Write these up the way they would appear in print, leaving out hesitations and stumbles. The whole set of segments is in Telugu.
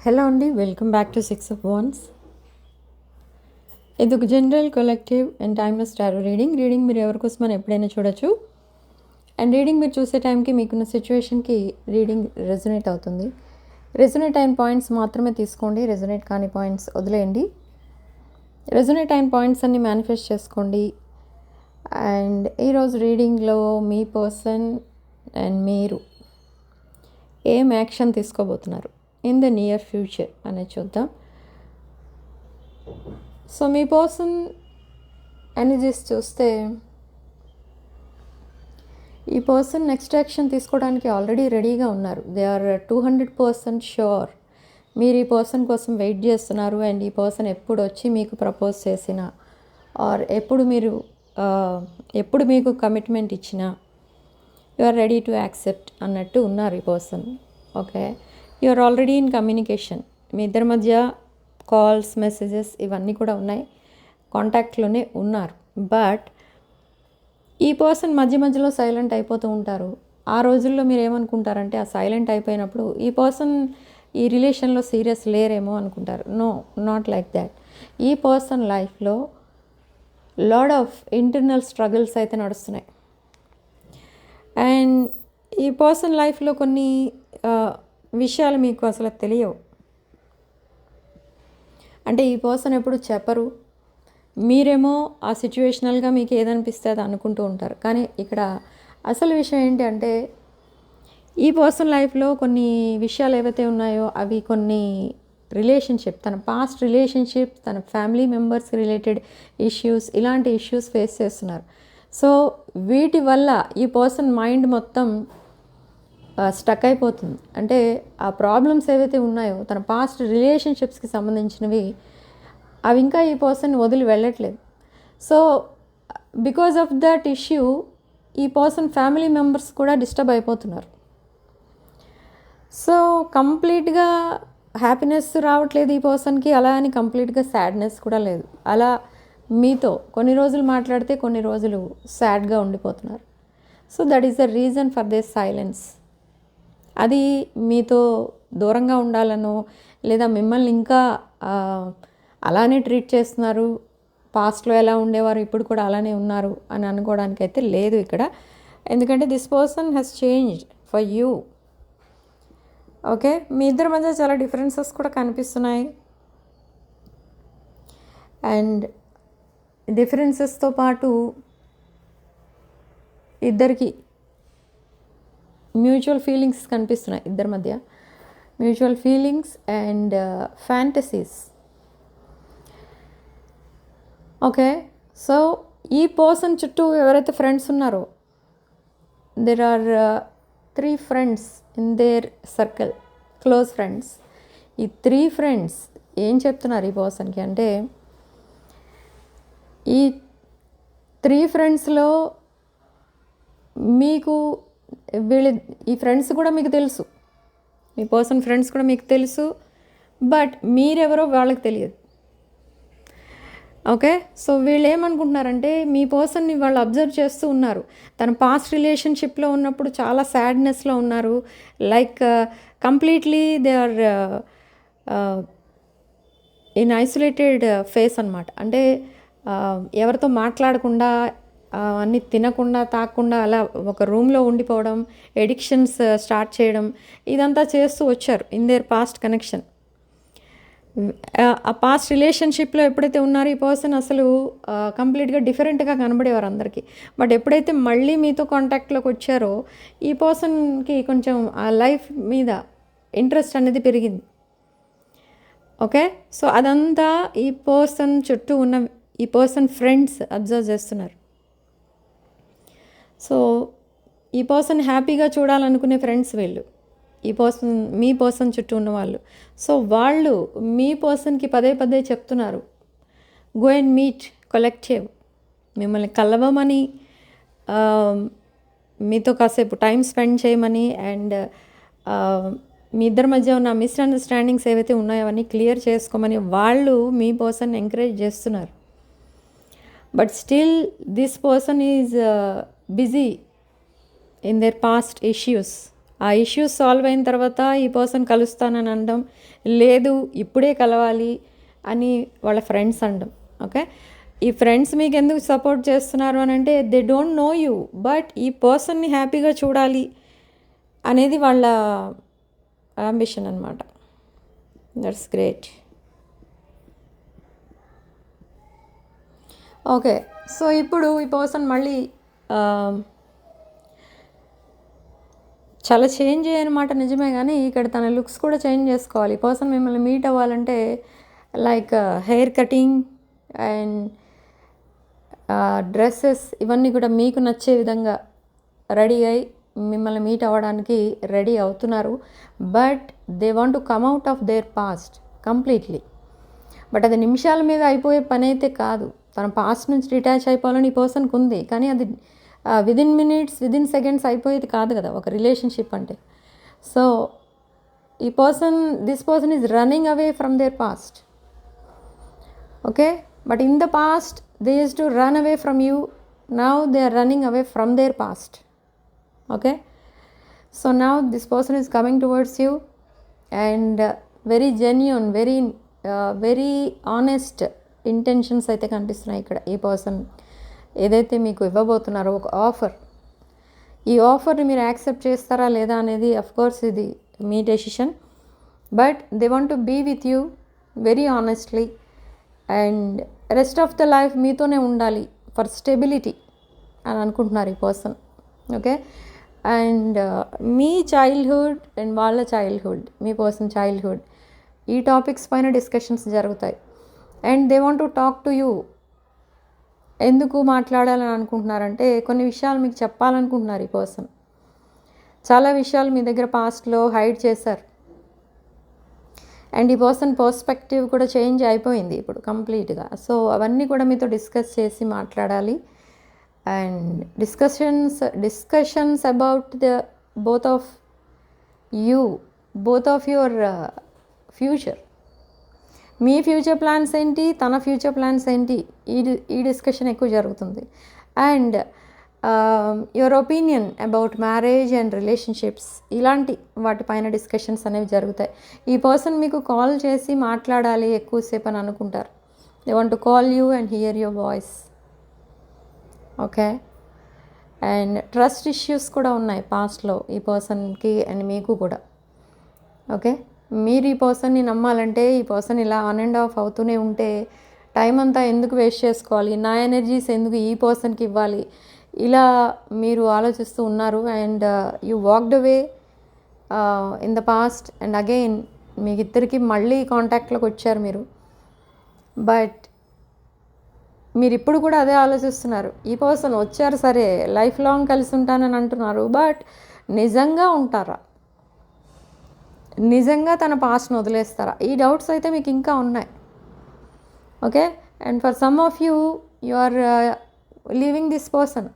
హలో అండి, welcome back to 6 of Wands. ఇది ఒక general collective and timeless tarot reading. మీరు ఎవరికోసమని ఎప్పుడైనా చూడొచ్చు. అండ్ రీడింగ్ మీరు చూసే టైంకి మీకున్న సిచ్యువేషన్కి రీడింగ్ రెజొనేట్ అవుతుంది. రెజొనేట్ అయిన పాయింట్స్ మాత్రమే తీసుకోండి, రెజొనేట్ కాని పాయింట్స్ వదిలేయండి. రెజొనేట్ అయిన పాయింట్స్ అన్ని మేనిఫెస్ట్ చేసుకోండి. అండ్ ఈరోజు రీడింగ్లో మీ పర్సన్ అండ్ మీరు ఏం యాక్షన్ తీసుకోబోతున్నారు ఇన్ ద నియర్ ఫ్యూచర్ అనేది చూద్దాం. సో మీ పర్సన్ ఎనర్జీస్ చూస్తే ఈ పర్సన్ నెక్స్ట్ యాక్షన్ తీసుకోవడానికి ఆల్రెడీ రెడీగా ఉన్నారు. దే ఆర్ 200% షూర్ మీరు ఈ పర్సన్ కోసం వెయిట్ చేస్తున్నారు. అండ్ ఈ పర్సన్ ఎప్పుడు వచ్చి మీకు ప్రపోజ్ చేసినా ఆర్ ఎప్పుడు మీకు కమిట్మెంట్ ఇచ్చినా you are ready to accept అన్నట్టు ఉన్నారు ఈ person. Okay, you are already in communication. మీ ఇద్దరి మధ్య కాల్స్, మెసేజెస్ ఇవన్నీ కూడా ఉన్నాయి, కాంటాక్ట్లోనే ఉన్నారు. బట్ ఈ పర్సన్ మధ్య మధ్యలో సైలెంట్ అయిపోతూ ఉంటారు. ఆ రోజుల్లో మీరు ఏమనుకుంటారంటే ఆ సైలెంట్ అయిపోయినప్పుడు ఈ పర్సన్ ఈ రిలేషన్లో సీరియస్ లేరేమో అనుకుంటారు. No, not like that. ఈ పర్సన్ లైఫ్లో లాడ్ ఆఫ్ ఇంటర్నల్ స్ట్రగుల్స్ అయితే నడుస్తున్నాయి. అండ్ ఈ పర్సన్ లైఫ్లో కొన్ని విషయాలు మీకు అసలు తెలియవు. అంటే ఈ పర్సన్ ఎప్పుడు చెప్పరు, మీరేమో ఆ సిచ్యువేషనల్గా మీకు ఏదనిపిస్తే అది అనుకుంటూ ఉంటారు. కానీ ఇక్కడ అసలు విషయం ఏంటి అంటే ఈ పర్సన్ లైఫ్లో కొన్ని విషయాలు ఏవైతే ఉన్నాయో అవి కొన్ని రిలేషన్షిప్, తన పాస్ట్ రిలేషన్షిప్, తన ఫ్యామిలీ మెంబర్స్ రిలేటెడ్ ఇష్యూస్, ఇలాంటి ఇష్యూస్ ఫేస్ చేస్తున్నారు. సో వీటి వల్ల ఈ పర్సన్ మైండ్ మొత్తం స్టక్ అయిపోతుంది. అంటే ఆ ప్రాబ్లమ్స్ ఏవైతే ఉన్నాయో తన పాస్ట్ రిలేషన్షిప్స్కి సంబంధించినవి అవి ఇంకా ఈ పర్సన్ వదిలి వెళ్ళట్లేదు. So because of that issue ఈ పర్సన్ ఫ్యామిలీ మెంబర్స్ కూడా డిస్టర్బ్ అయిపోతున్నారు. సో కంప్లీట్గా హ్యాపీనెస్ రావట్లేదు ఈ పర్సన్కి, అలా అని కంప్లీట్గా సాడ్నెస్ కూడా లేదు. అలా మీతో కొన్ని రోజులు మాట్లాడితే కొన్ని రోజులు సాడ్గా ఉండిపోతున్నారు. So that is the reason for this silence. అది మీతో దూరంగా ఉండాలనో లేదా మిమ్మల్ని ఇంకా అలానే ట్రీట్ చేస్తున్నారు, పాస్ట్లో ఎలా ఉండేవారు ఇప్పుడు కూడా అలానే ఉన్నారు అని అనుకోవడానికి అయితే లేదు ఇక్కడ. ఎందుకంటే this person has changed for you. Okay, మీ ఇద్దరి మధ్య చాలా డిఫరెన్సెస్ కూడా కనిపిస్తున్నాయి. అండ్ డిఫరెన్సెస్తో పాటు ఇద్దరికి మ్యూచువల్ ఫీలింగ్స్ కనిపిస్తున్నాయి. ఇద్దరి మధ్య mutual feelings and fantasies. Okay, so ఈ పర్సన్ చుట్టూ ఎవరైతే ఫ్రెండ్స్ ఉన్నారో there are 3 friends in their circle, close friends. ఈ 3 ఫ్రెండ్స్ ఏం చెప్తున్నారు ఈ పర్సన్కి అంటే ఈ 3 ఫ్రెండ్స్లో మీకు ఈ ఫ్రెండ్స్ కూడా మీకు తెలుసు, మీ పర్సన్ ఫ్రెండ్స్ కూడా మీకు తెలుసు. బట్ మీరెవరో వాళ్ళకి తెలియదు. ఓకే, సో వీళ్ళు ఏమనుకుంటున్నారంటే మీ పర్సన్ని వాళ్ళు అబ్జర్వ్ చేస్తూ ఉన్నారు. తన పాస్ట్ రిలేషన్షిప్లో ఉన్నప్పుడు చాలా సాడ్నెస్లో ఉన్నారు. Like completely they are in isolated phase అనమాట. అంటే ఎవరితో మాట్లాడకుండా, అన్నీ తినకుండా, తాగకుండా అలా ఒక రూమ్లో ఉండిపోవడం, ఎడిక్షన్స్ స్టార్ట్ చేయడం, ఇదంతా చేస్తూ వచ్చారు ఇన్ దేర్ పాస్ట్ కనెక్షన్. ఆ పాస్ట్ రిలేషన్షిప్లో ఎప్పుడైతే ఉన్నారో ఈ పర్సన్ అసలు కంప్లీట్గా డిఫరెంట్గా కనబడేవారు అందరికీ. బట్ ఎప్పుడైతే మళ్ళీ మీతో కాంటాక్ట్లోకి వచ్చారో ఈ పర్సన్కి కొంచెం ఆ లైఫ్ మీద ఇంట్రెస్ట్ అనేది పెరిగింది. ఓకే, సో అదంతా ఈ పర్సన్ చుట్టూ ఉన్న ఈ పర్సన్ ఫ్రెండ్స్ అబ్జర్వ్ చేస్తున్నారు. సో ఈ పర్సన్ హ్యాపీగా చూడాలనుకునే ఫ్రెండ్స్ వీళ్ళు, మీ పర్సన్ చుట్టూ ఉన్నవాళ్ళు. సో వాళ్ళు మీ పర్సన్కి పదే పదే చెప్తున్నారు గో అండ్ మీట్ కలెక్టివ్, మిమ్మల్ని కలవమని, మీతో కాసేపు టైం స్పెండ్ చేయమని, అండ్ మీ ఇద్దరి మధ్య ఉన్న మిస్అండర్స్టాండింగ్స్ ఏవైతే ఉన్నాయో అవన్నీ క్లియర్ చేసుకోమని వాళ్ళు మీ పర్సన్ ఎంకరేజ్ చేస్తున్నారు. But still this person is busy in there past issues. ఆ ఇష్యూస్ సాల్వ్ అయిన తర్వాత ఈ పర్సన్ కలుస్తానని అనడం, లేదు ఇప్పుడే కలవాలి అని వాళ్ళ ఫ్రెండ్స్ అనడం. ఓకే, ఈ ఫ్రెండ్స్ మీకు ఎందుకు సపోర్ట్ చేస్తున్నారు అని అంటే they don't know you, but ఈ పర్సన్ని హ్యాపీగా చూడాలి అనేది వాళ్ళ అంబిషన్ అనమాట. That's great. ఓకే, సో ఇప్పుడు ఈ పర్సన్ మళ్ళీ చాలా చేంజ్ అయ్యనమాట, నిజమే. కానీ ఇక్కడ తన లుక్స్ కూడా చేంజ్ చేసుకోవాలి. ఈ పర్సన్ మిమ్మల్ని మీట్ అవ్వాలంటే like hair cutting and dresses ఇవన్నీ కూడా మీకు నచ్చే విధంగా రెడీ అయి మిమ్మల్ని మీట్ అవ్వడానికి రెడీ అవుతున్నారు. But they want to come out of their past completely. But అది నిమిషాల మీద అయిపోయే పని అయితే కాదు. తన పాస్ట్ నుంచి డిటాచ్ అయిపోవాలని ఈ పర్సన్కి ఉంది, కానీ అది విదిన్ మినిట్స్ విదిన్ సెకండ్స్ అయిపోయేది కాదు కదా ఒక రిలేషన్షిప్ అంటే. So this person is running away from their past. Okay, but in the past they use to run away from you. Now they are running away from their past. Okay, so now this person is coming towards you and very genuine, very honest intentions అయితే కనిపిస్తున్నాయి ఇక్కడ. ఈ పర్సన్ ఏదైతే మీకు ఇవ్వబోతున్నారో ఒక ఆఫర్, ఈ ఆఫర్ని మీరు యాక్సెప్ట్ చేస్తారా లేదా అనేది అఫ్కోర్స్ ఇది మీ decision. But they want to be with you very honestly and rest of the life మీతోనే ఉండాలి ఫర్ స్టెబిలిటీ అని అనుకుంటున్నారు ఈ పర్సన్. ఓకే, అండ్ మీ చైల్డ్హుడ్ అండ్ వాళ్ళ చైల్డ్హుడ్, మీ పర్సన్ చైల్డ్హుడ్, ఈ టాపిక్స్ పైన డిస్కషన్స్ జరుగుతాయి. And they want to talk to you. ఎందుకు మాట్లాడాలని అనుకుంటున్నారంటే కొన్ని విషయాలు మీకు చెప్పాలనుకుంటున్నారు ఈ పర్సన్. చాలా విషయాలు మీ దగ్గర పాస్ట్లో హైడ్ చేశారు. అండ్ ఈ పర్సన్ పర్స్పెక్టివ్ కూడా చేంజ్ అయిపోయింది ఇప్పుడు కంప్లీట్గా. సో అవన్నీ కూడా మీతో డిస్కస్ చేసి మాట్లాడాలి. And discussions about the both of your future. Me future plans ఏంటి, తన ఫ్యూచర్ ప్లాన్స్ ఏంటి, ఈ డిస్కషన్ ఎక్కువ జరుగుతుంది. And your opinion about marriage and relationships, ఇలాంటి వాటిపైన డిస్కషన్స్ అనేవి జరుగుతాయి. ఈ పర్సన్ మీకు కాల్ చేసి మాట్లాడాలి ఎక్కువసేపు అని అనుకుంటారు. They want to call you and here your voice. Okay, and trust issues కూడా ఉన్నాయి పాస్ట్లో ఈ పర్సన్కి అండ్ మీకు కూడా. ఓకే, మీరు ఈ పర్సన్ని నమ్మాలంటే ఈ పర్సన్ ఇలా ఆన్ అండ్ ఆఫ్ అవుతూనే ఉంటే టైం అంతా ఎందుకు వేస్ట్ చేసుకోవాలి, నా ఎనర్జీస్ ఎందుకు ఈ పర్సన్కి ఇవ్వాలి, ఇలా మీరు ఆలోచిస్తూ ఉన్నారు. And you walked away in the past and again మీకు ఇద్దరికి మళ్ళీ కాంటాక్ట్లోకి వచ్చారు మీరు. బట్ మీరు ఇప్పుడు కూడా అదే ఆలోచిస్తున్నారు. ఈ పర్సన్ వచ్చారు సరే, లైఫ్ లాంగ్ కలిసి ఉంటానని అంటున్నారు, బట్ నిజంగా ఉంటారా, నిజంగా తన పాస్ట్ని వదిలేస్తారా, ఈ డౌట్స్ అయితే మీకు ఇంకా ఉన్నాయి. Okay, and for some of you are leaving this person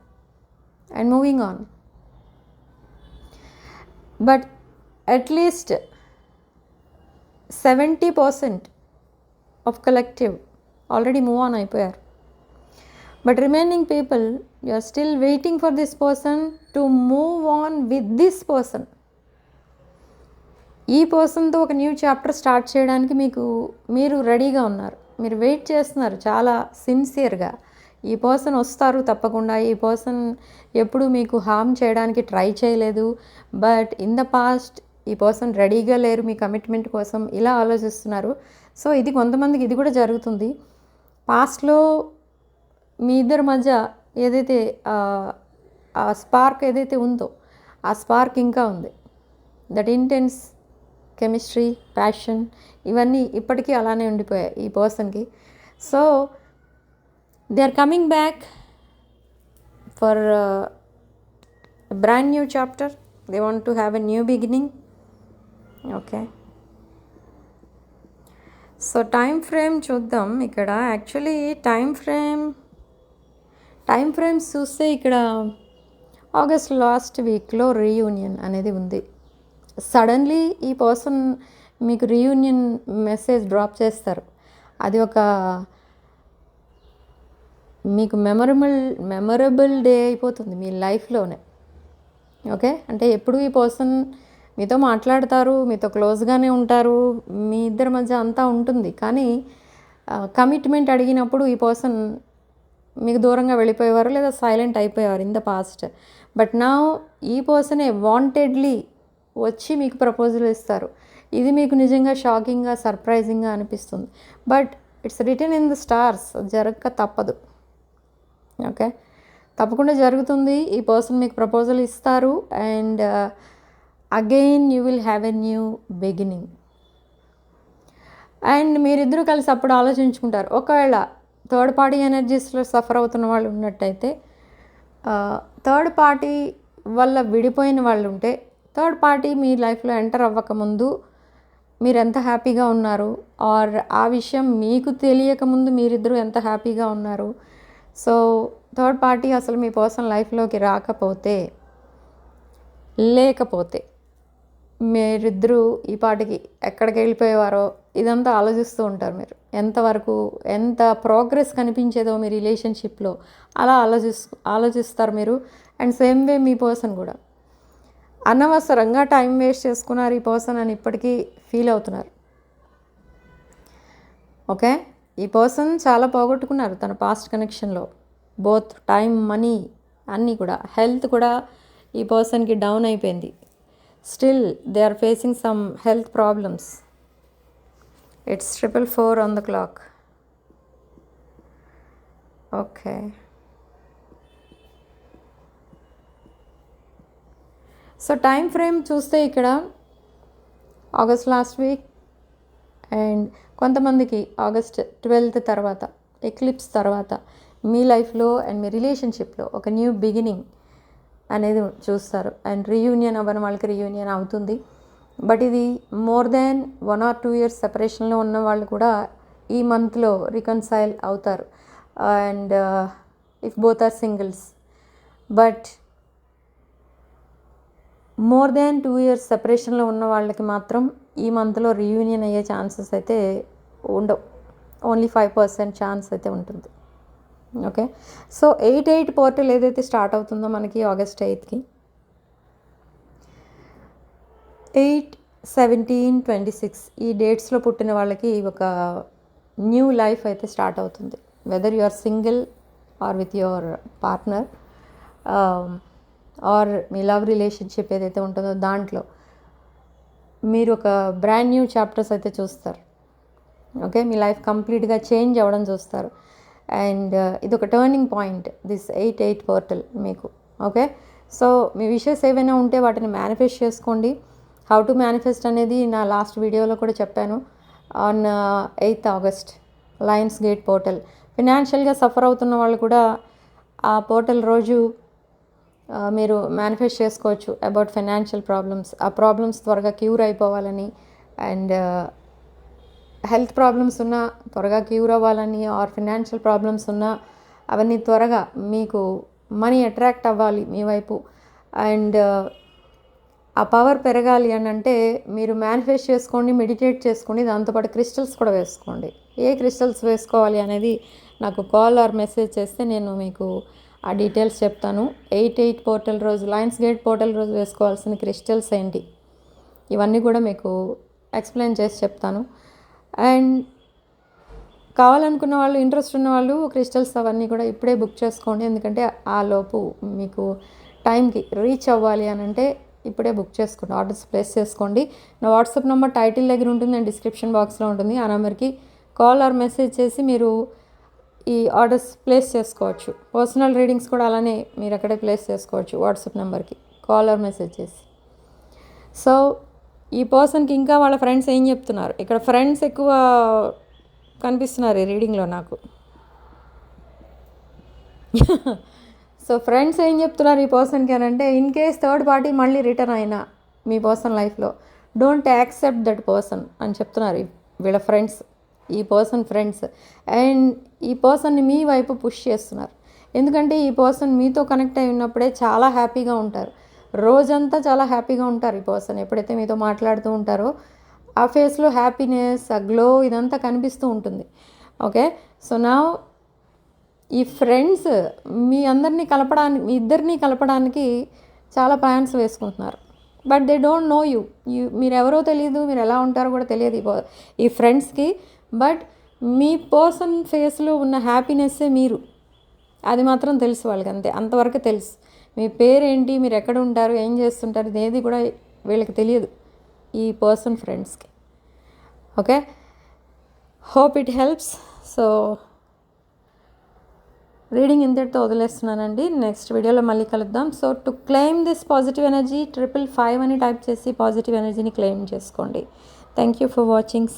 and moving on. But at least 70% of collective already move on అయిపోయారు. But remaining people you are still waiting for this person to move on with this person. ఈ పర్సన్తో ఒక న్యూ చాప్టర్ స్టార్ట్ చేయడానికి మీరు రెడీగా ఉన్నారు. మీరు వెయిట్ చేస్తున్నారు చాలా సిన్సియర్గా. ఈ పర్సన్ వస్తారు తప్పకుండా. ఈ పర్సన్ ఎప్పుడు మీకు హార్మ్ చేయడానికి ట్రై చేయలేదు. బట్ ఇన్ ద పాస్ట్ ఈ పర్సన్ రెడీగా లేరు మీ కమిట్మెంట్ కోసం, ఇలా ఆలోచిస్తున్నారు. సో ఇది కొంతమందికి ఇది కూడా జరుగుతుంది. పాస్ట్లో మీ ఇద్దరి మధ్య ఏదైతే ఆ స్పార్క్ ఏదైతే ఉందో ఆ స్పార్క్ ఇంకా ఉంది. దట్ ఇంటెన్స్ కెమిస్ట్రీ, ప్యాషన్ ఇవన్నీ ఇప్పటికీ అలానే ఉండిపోయాయి ఈ పర్సన్కి. So they are coming back for brand new chapter. They want to have a new beginning. Okay, so time frame చూద్దాం. ఇక్కడ యాక్చువల్లీ టైం ఫ్రేమ్స్ చూస్తే ఇక్కడ ఆగస్ట్ లాస్ట్ వీక్లో రీయూనియన్ అనేది ఉంది. సడన్లీ ఈ పర్సన్ మీకు రీయూనియన్ మెసేజ్ డ్రాప్ చేస్తారు. అది ఒక మీకు మెమరబుల్ డే అయిపోతుంది మీ లైఫ్లోనే. ఓకే, అంటే ఎప్పుడు ఈ పర్సన్ మీతో మాట్లాడతారు, మీతో క్లోజ్గానే ఉంటారు, మీ ఇద్దరి మధ్య అంతా ఉంటుంది. కానీ కమిట్మెంట్ అడిగినప్పుడు ఈ పర్సన్ మీకు దూరంగా వెళ్ళిపోయేవారు లేదా సైలెంట్ అయిపోయేవారు ఇన్ ద పాస్ట్. బట్ నా ఈ పర్సనే వాంటెడ్లీ వచ్చి మీకు ప్రపోజల్ ఇస్తారు. ఇది మీకు నిజంగా షాకింగ్గా, సర్ప్రైజింగ్గా అనిపిస్తుంది. But it's return in the stars, జరగక తప్పదు. ఓకే, తప్పకుండా జరుగుతుంది. ఈ పర్సన్ మీకు ప్రపోజల్ ఇస్తారు and again you will have a new beginning. And మీరిద్దరూ కలిసి అప్పుడు ఆలోచించుకుంటారు. ఒకవేళ థర్డ్ పార్టీ ఎనర్జీస్లో సఫర్ అవుతున్న వాళ్ళు ఉన్నట్టయితే, థర్డ్ పార్టీ వల్ల విడిపోయిన వాళ్ళు ఉంటే, థర్డ్ పార్టీ మీ లైఫ్లో ఎంటర్ అవ్వకముందు మీరు ఎంత హ్యాపీగా ఉన్నారు, ఆర్ ఆ విషయం మీకు తెలియకముందు మీరిద్దరూ ఎంత హ్యాపీగా ఉన్నారు. సో థర్డ్ పార్టీ అసలు మీ పర్సనల్ లైఫ్లోకి లేకపోతే మీరిద్దరూ ఈ పాటికి ఎక్కడికి వెళ్ళిపోయేవారో ఇదంతా ఆలోచిస్తూ ఉంటారు. మీరు ఎంత ప్రోగ్రెస్ కనిపించేదో మీ రిలేషన్షిప్లో అలా ఆలోచిస్తారు మీరు. And same way me person కూడా అనవసరంగా టైం వేస్ట్ చేసుకున్నారు ఈ పర్సన్ అని ఇప్పటికీ ఫీల్ అవుతున్నారు. ఓకే, ఈ పర్సన్ చాలా పోగొట్టుకున్నారు తన పాస్ట్ కనెక్షన్లో. బోత్ టైం, మనీ అన్నీ కూడా. హెల్త్ కూడా ఈ పర్సన్కి డౌన్ అయిపోయింది. Still they are facing some health problems. It's 4:44 on the clock. Okay, so time frame చూస్తే ఇక్కడ ఆగస్ట్ లాస్ట్ వీక్ అండ్ కొంతమందికి ఆగస్ట్ 12th తర్వాత, ఎక్లిప్స్ తర్వాత మీ లైఫ్లో అండ్ మీ రిలేషన్షిప్లో ఒక న్యూ బిగినింగ్ అనేది చూస్తారు. అండ్ రీయూనియన్ అవ్వని వాళ్ళకి రీయూనియన్ అవుతుంది. బట్ ఇది మోర్ దాన్ 1 or 2 years సెపరేషన్లో ఉన్న వాళ్ళు కూడా ఈ మంత్లో రికన్సైల్ అవుతారు. And if both are singles. But more than 2 years సెపరేషన్లో ఉన్న వాళ్ళకి మాత్రం ఈ మంత్లో రీయూనియన్ అయ్యే ఛాన్సెస్ అయితే ఉండవు. ఓన్లీ 5% ఛాన్స్ అయితే ఉంటుంది. ఓకే, సో 8/8 పోర్టల్ ఏదైతే స్టార్ట్ అవుతుందో మనకి ఆగస్ట్ 8th 8, 17, 26 ఈ డేట్స్లో పుట్టిన వాళ్ళకి ఒక న్యూ లైఫ్ అయితే స్టార్ట్ అవుతుంది. Whether you are single or with your partner or మీ లవ్ రిలేషన్షిప్ ఏదైతే ఉంటుందో దాంట్లో మీరు ఒక బ్రాండ్ న్యూ చాప్టర్స్ అయితే చూస్తారు. ఓకే, మీ లైఫ్ కంప్లీట్గా చేంజ్ అవ్వడం చూస్తారు. అండ్ ఇది ఒక టర్నింగ్ పాయింట్ దిస్ 8/8 పోర్టల్ మీకు. ఓకే, సో మీ విషెస్ ఏవైనా ఉంటే వాటిని మేనిఫెస్ట్ చేసుకోండి. హౌ టు మేనిఫెస్ట్ అనేది నా లాస్ట్ వీడియోలో కూడా చెప్పాను. On 8th August lions gate portal. ఫినాన్షియల్గా సఫర్ అవుతున్న వాళ్ళు కూడా ఆ పోర్టల్ రోజు మీరు మేనిఫెస్ట్ చేసుకోవచ్చు అబౌట్ ఫైనాన్షియల్ ప్రాబ్లమ్స్. ఆ ప్రాబ్లమ్స్ త్వరగా క్యూర్ అయిపోవాలని అండ్ హెల్త్ ప్రాబ్లమ్స్ ఉన్నా త్వరగా క్యూర్ అవ్వాలని, ఆర్ ఫినాన్షియల్ ప్రాబ్లమ్స్ ఉన్నా అవన్నీ త్వరగా మీకు మనీ అట్రాక్ట్ అవ్వాలి మీ వైపు. అండ్ ఆ పవర్ పెరగాలి అని అంటే మీరు మేనిఫెస్ట్ చేసుకోండి, మెడిటేట్ చేసుకోండి, దాంతోపాటు క్రిస్టల్స్ కూడా వేసుకోండి. ఏ క్రిస్టల్స్ వేసుకోవాలి అనేది నాకు కాల్ ఆర్ మెసేజ్ చేస్తే నేను మీకు ఆ డీటెయిల్స్ చెప్తాను. 8/8 పోర్టల్ రోజు, లయన్స్ గేట్ పోర్టల్ రోజు వేసుకోవాల్సిన క్రిస్టల్స్ ఏంటి ఇవన్నీ కూడా మీకు ఎక్స్ప్లెయిన్ చేసి చెప్తాను. అండ్ కావాలనుకున్న వాళ్ళు, ఇంట్రెస్ట్ ఉన్న వాళ్ళు క్రిస్టల్స్ అవన్నీ కూడా ఇప్పుడే బుక్ చేసుకోండి. ఎందుకంటే ఆ లోపు మీకు టైంకి రీచ్ అవ్వాలి అని అంటే ఇప్పుడే బుక్ చేసుకోండి, ఆర్డర్స్ ప్లేస్ చేసుకోండి. నా వాట్సాప్ నెంబర్ టైటిల్ దగ్గర ఉంటుంది అండ్ డిస్క్రిప్షన్ బాక్స్లో ఉంటుంది. ఆ నెంబర్కి కాల్ ఆర్ మెసేజ్ చేసి మీరు ఈ ఆర్డర్స్ ప్లేస్ చేసుకోవచ్చు. పర్సనల్ రీడింగ్స్ కూడా అలానే మీరు అక్కడే ప్లేస్ చేసుకోవచ్చు వాట్సాప్ నెంబర్కి కాల్ ఆర్ మెసేజ్ చేసి. సో ఈ పర్సన్కి ఇంకా వాళ్ళ ఫ్రెండ్స్ ఏం చెప్తున్నారు, ఇక్కడ ఫ్రెండ్స్ ఎక్కువ కనిపిస్తున్నారు ఈ రీడింగ్లో నాకు. సో ఫ్రెండ్స్ ఏం చెప్తున్నారు ఈ పర్సన్కి అని అంటే, ఇన్ కేస్ థర్డ్ పార్టీ మళ్ళీ రిటర్న్ అయినా మీ పర్సన్ లైఫ్లో డోంట్ యాక్సెప్ట్ దట్ పర్సన్ అని చెప్తున్నారు వీళ్ళ ఫ్రెండ్స్, ఈ పర్సన్ ఫ్రెండ్స్. అండ్ ఈ పర్సన్ని మీ వైపు పుష్ చేస్తున్నారు. ఎందుకంటే ఈ పర్సన్ మీతో కనెక్ట్ అయి ఉన్నప్పుడే చాలా హ్యాపీగా ఉంటారు, రోజంతా చాలా హ్యాపీగా ఉంటారు. ఈ పర్సన్ ఎప్పుడైతే మీతో మాట్లాడుతూ ఉంటారో ఆ ఫేస్లో హ్యాపీనెస్, ఆ గ్లో ఇదంతా కనిపిస్తూ ఉంటుంది. ఓకే, సో నా ఈ ఫ్రెండ్స్ మీ ఇద్దరినీ కలపడానికి చాలా ప్లాన్స్ వేసుకుంటున్నారు. But they don't know you. మీరు ఎవరో తెలియదు, మీరు ఎలా ఉంటారో కూడా తెలియదు ఈ ఫ్రెండ్స్కి. బట్ మీ పర్సన్ ఫేస్లో ఉన్న హ్యాపీనెస్సే మీరు, అది మాత్రం తెలుసు వాళ్ళకి, అంతే, అంతవరకు తెలుసు. మీ పేరేంటి, మీరు ఎక్కడ ఉంటారు, ఏం చేస్తుంటారు, ఇదేది కూడా వీళ్ళకి తెలియదు, ఈ పర్సన్ ఫ్రెండ్స్కి. Okay, hope it helps. So reading ఇంతటితో వదిలేస్తున్నానండి. నెక్స్ట్ వీడియోలో మళ్ళీ కలుద్దాం. So to claim this positive energy 555 అని టైప్ చేసి పాజిటివ్ ఎనర్జీని క్లెయిమ్ చేసుకోండి. Thank you for watching.